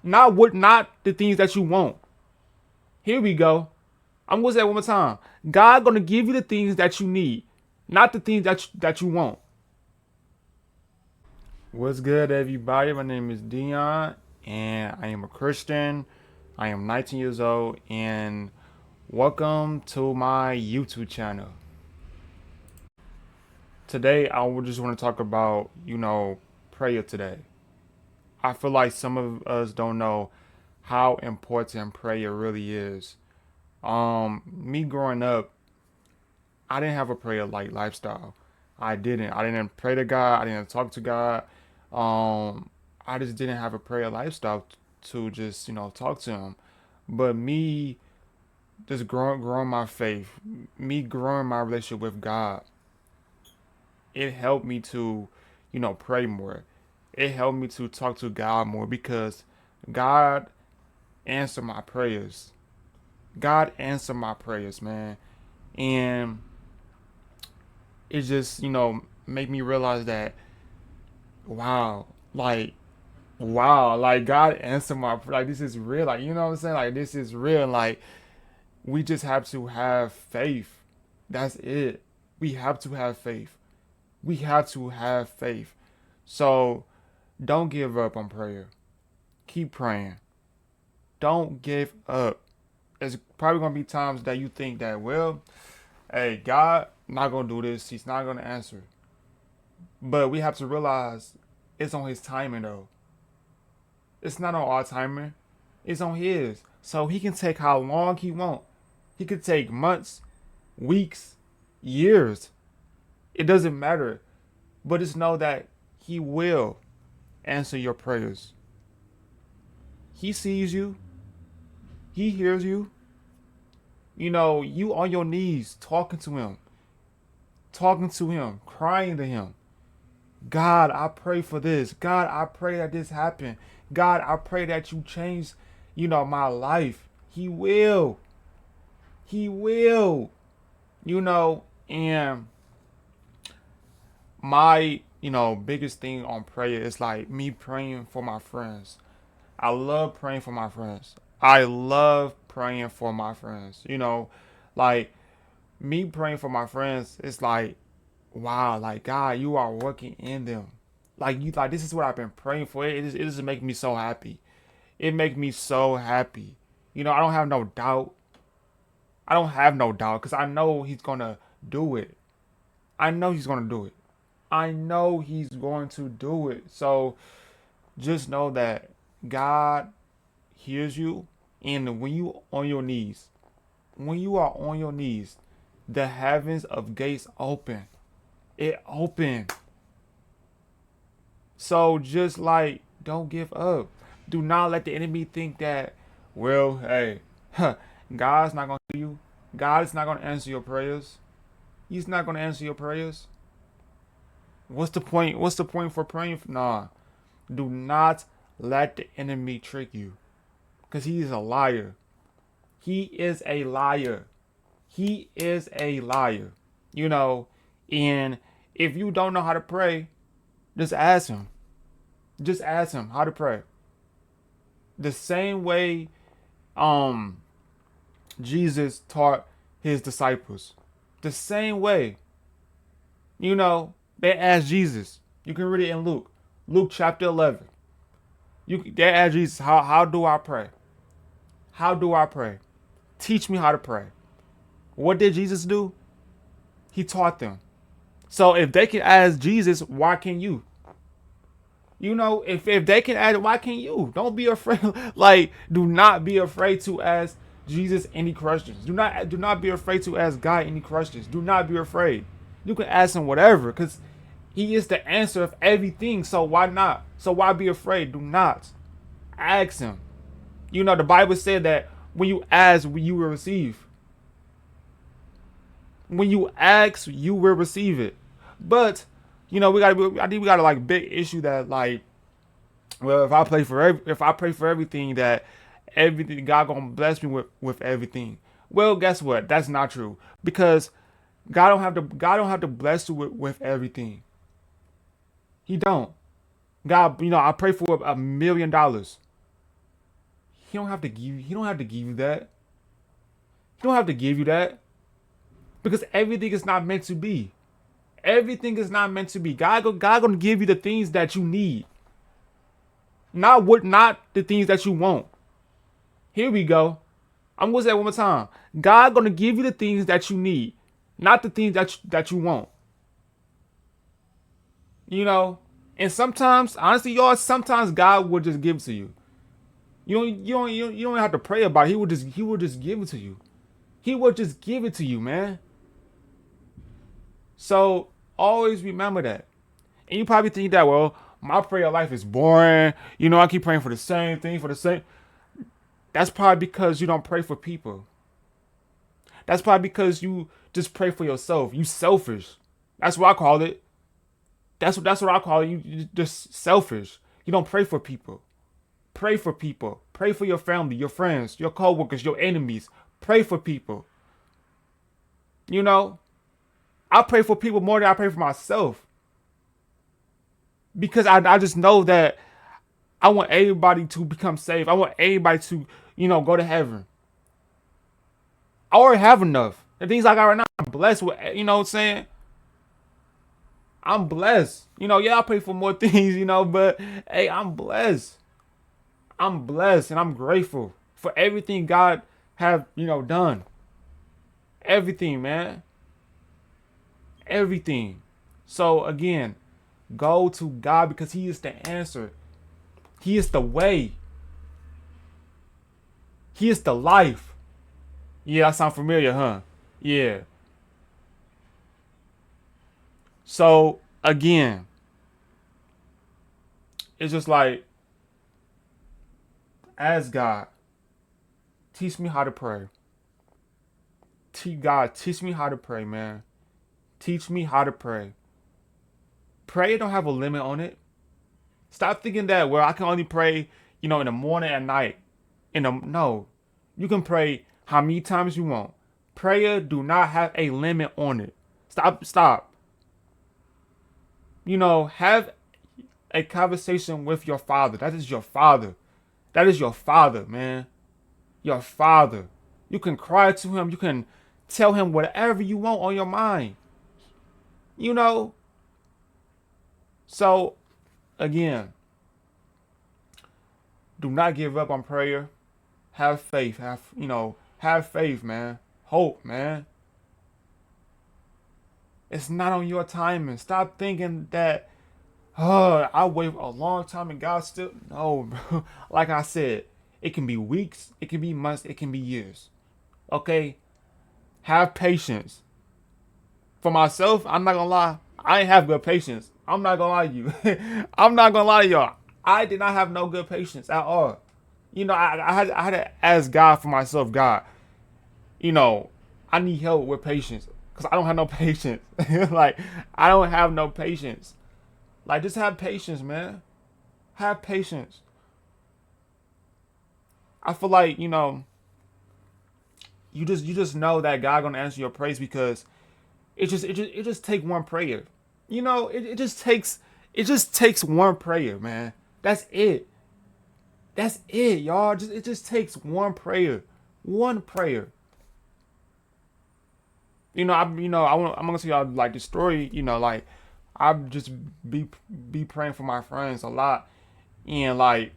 not the things that you want. Here we go. I'm gonna say it one more time. God gonna give you the things that you need, not the things that you want. What's good, everybody? My name is Dion, and I am a Christian. I am 19 years old, and welcome to my YouTube channel. Today, I would just want to talk about, prayer today. I feel like some of us don't know how important prayer really is. Me growing up, I didn't have a prayer like lifestyle. I didn't. I didn't pray to God. I didn't talk to God. I just didn't have a prayer lifestyle to just talk to Him. But me just growing my faith, me growing my relationship with God, it helped me to, pray more. It helped me to talk to God more because God answered my prayers. God answered my prayers, man. And it just, make me realize that, wow, like, wow, like God answered my, like, this is real. Like, you know what I'm saying? Like, this is real. Like, we just have to have faith. That's it. We have to have faith. We have to have faith. So don't give up on prayer. Keep praying. Don't give up. There's probably gonna be times that you think that, well, hey, God not gonna do this. He's not gonna answer. But we have to realize it's on His timing though. It's not on our timing. It's on His. So He can take how long He want. He could take months, weeks, years. It doesn't matter. But just know that He will answer your prayers. He sees you. He hears you. You on your knees talking to Him, crying to Him. God, I pray for this. God, I pray that this happen. God, I pray that you change, my life. He will. He will. And my, biggest thing on prayer is like me praying for my friends. I love praying for my friends. I love praying for my friends. Like me praying for my friends, it's like, wow, like God, you are working in them. Like this is what I've been praying for. It just make me so happy. It make me so happy. I don't have no doubt. I don't have no doubt because I know He's gonna do it. I know He's gonna do it. I know He's going to do it. So just know that God hears you, and when you are on your knees, the heavens of gates open. It open. So just like, don't give up. Do not let the enemy think that, well, hey, God's not gonna hear you. God is not gonna answer your prayers. He's not gonna answer your prayers. What's the point? What's the point for praying? Nah. Do not let the enemy trick you. Because he is a liar. He is a liar. He is a liar. You know, and if you don't know how to pray, just ask him. Just ask him how to pray. The same way um Jesus taught his disciples. The same way. They asked Jesus. You can read it in Luke. Luke chapter 11. They asked Jesus, how do I pray? How do I pray? Teach me how to pray. What did Jesus do? He taught them. So if they can ask Jesus, why can't you? If they can ask, why can't you? Don't be afraid. Like, do not be afraid to ask Jesus any questions. Do not be afraid to ask God any questions. Do not be afraid. You can ask him whatever, because he is the answer of everything. So why not? So why be afraid? Do not. Ask him. The Bible said that when you ask, you will receive. When you ask, you will receive it. But I think we got a like big issue that, like, well, if I pray for everything, that everything God gonna bless me with everything. Well, guess what? That's not true, because God don't have to bless you with everything. He don't. God, I pray for $1 million. He don't have to give you that. He don't have to give you that because everything is not meant to be. Everything is not meant to be. God gonna give you the things that you need, not the things that you want. Here we go. I'm gonna say it one more time. God gonna give you the things that you need, not the things that you want. You know, and sometimes, honestly, y'all, sometimes God will just give it to you. You don't have to pray about it. He will just give it to you. He will just give it to you, man. So always remember that. And you probably think that, well, my prayer life is boring. I keep praying for the same thing for the same. That's probably because you don't pray for people. That's probably because you just pray for yourself. You selfish. That's what I call it. That's what I call it. You just selfish. You don't pray for people. Pray for people. Pray for your family, your friends, your coworkers, your enemies. Pray for people. You know, I pray for people more than I pray for myself. Because I just know that I want everybody to become saved. I want everybody to, go to heaven. I already have enough. The things I got right now, I'm blessed with, you know what I'm saying? I'm blessed. Yeah, I pray for more things, but hey, I'm blessed. I'm blessed and I'm grateful for everything God have, done. Everything, man. Everything. So again, go to God because He is the answer. He is the way. He is the life. Yeah, that sound familiar, huh? Yeah. So again, it's just like, ask God, teach me how to pray. God, teach me how to pray, man. Teach me how to pray. Prayer don't have a limit on it. Stop thinking that, well, I can only pray, in the morning and night. No, you can pray how many times you want. Prayer do not have a limit on it. Stop. Have a conversation with your father. That is your father. That is your father, man. Your father. You can cry to him. You can tell him whatever you want on your mind. So again, do not give up on prayer. Have faith. Have faith, man. Hope, man. It's not on your timing. Stop thinking that, I wait a long time and God still. No, bro. Like I said, it can be weeks, it can be months, it can be years. Okay? Have patience. For myself, I'm not gonna lie, I ain't have good patience. I'm not gonna lie to you. I'm not gonna lie to y'all. I did not have no good patience at all. I had to ask God for myself, God, you know, I need help with patience. Because I don't have no patience. Like, I don't have no patience. Like, just have patience, man. Have patience. I feel like, you just know that God gonna answer your praise because it just take one prayer. It just takes one prayer, man. That's it. That's it, y'all. It just takes one prayer. One prayer. I'm gonna tell y'all like the story. Like I just be praying for my friends a lot, and like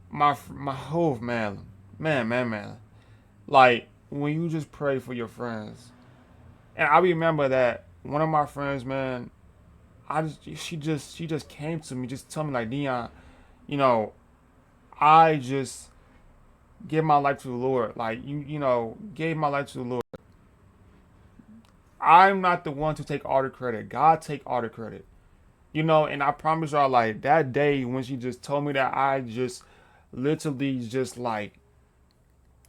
my whole man. Like when you just pray for your friends, and I remember that one of my friends, man, she just came to me, just tell me like, Dion, you know, I just give my life to the Lord. Like gave my life to the Lord. I'm not the one to take all the credit. God take all the credit. And I promise y'all, like that day when she just told me that, I just literally just like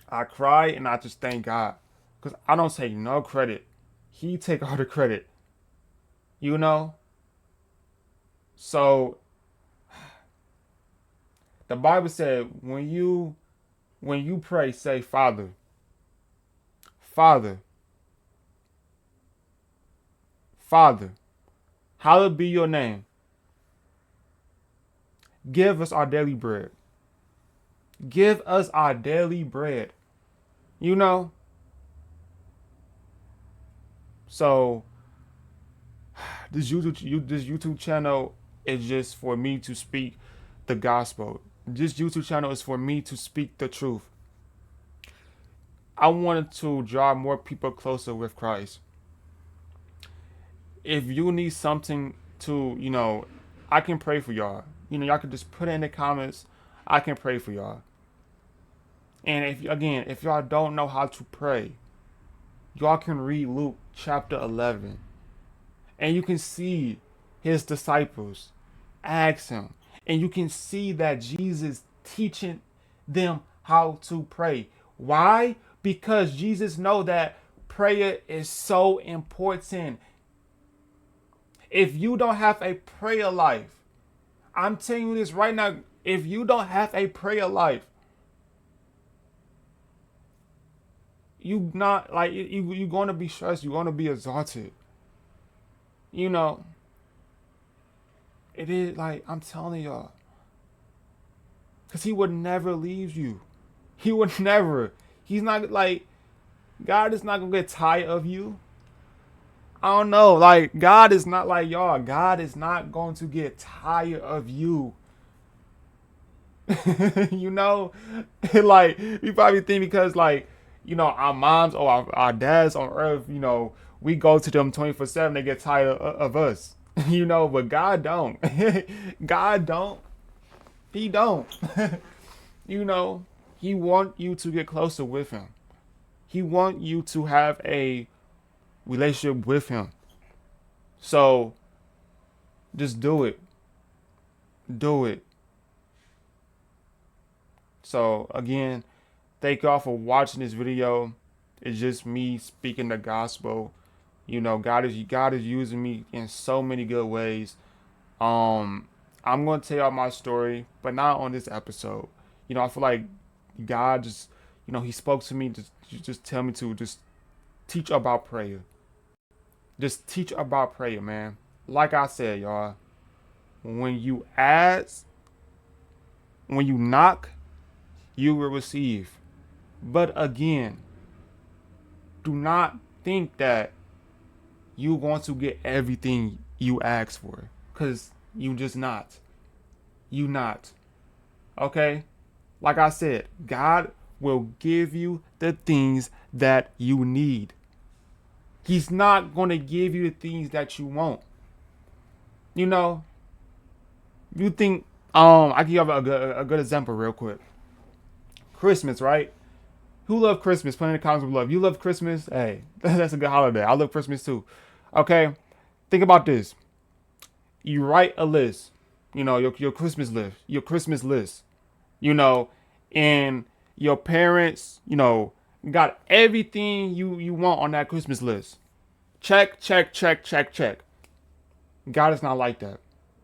I cried and I just thank God because I don't take no credit. He take all the credit. You know. So the Bible said when you pray, say Father, Father, Father, hallowed be your name. Give us our daily bread. Give us our daily bread. You know? So this YouTube channel is just for me to speak the gospel. This YouTube channel is for me to speak the truth. I wanted to draw more people closer with Christ. If you need something to, I can pray for y'all. Y'all can just put it in the comments. I can pray for y'all. And if y'all don't know how to pray, y'all can read Luke chapter 11. And you can see his disciples ask him. And you can see that Jesus teaching them how to pray. Why? Because Jesus know that prayer is so important. If you don't have a prayer life, I'm telling you this right now, if you don't have a prayer life, you not like you're going to be stressed, you're going to be exhausted. You know, it is like I'm telling y'all, because he would never leave you. He would never. He's not like, God is not gonna get tired of you. I don't know. Like, God is not like y'all. God is not going to get tired of you. you know? Like, we probably think because, like, our moms or our dads on earth, we go to them 24/7, they get tired of us. But God don't. God don't. He don't. you know, he want you to get closer with him. He want you to have a relationship with him. So just do it. Do it. So again, thank y'all for watching this video. It's just me speaking the gospel. God is using me in so many good ways. I'm gonna tell y'all my story, but not on this episode. I feel like God just, He spoke to me to just tell me to just teach about prayer. Just teach about prayer, man. Like I said, y'all, when you ask, when you knock, you will receive. But again, do not think that you're going to get everything you ask for, because you just not. You not. Okay? Like I said, God will give you the things that you need. He's not going to give you the things that you want. You think, I can give a good example real quick. Christmas, right? Who love Christmas? Put in the comments who love. You love Christmas? Hey, that's a good holiday. I love Christmas too. Okay? Think about this. You write a list. Your Christmas list. Your Christmas list. And your parents, got everything you want on that Christmas list. Check, check, check, check, check. God is not like that.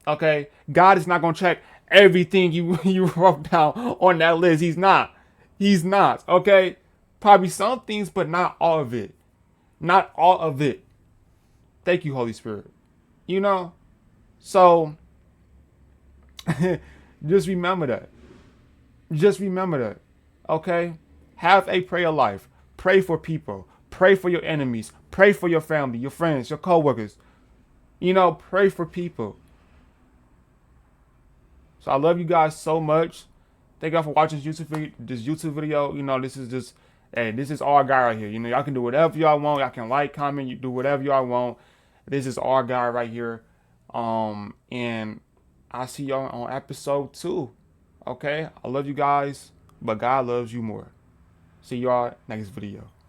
Okay? God is not going to check everything you wrote down on that list. He's not. He's not. Okay? Probably some things, but not all of it. Not all of it. Thank you, Holy Spirit. So just remember that. Just remember that. Okay? Have a prayer life. Pray for people. Pray for your enemies. Pray for your family, your friends, your coworkers. Pray for people. So I love you guys so much. Thank y'all for watching this YouTube video. This is just, hey, this is our guy right here. Y'all can do whatever y'all want. Y'all can like, comment, you do whatever y'all want. This is our guy right here. And I'll see y'all on episode 2. Okay? I love you guys, but God loves you more. See y'all next video.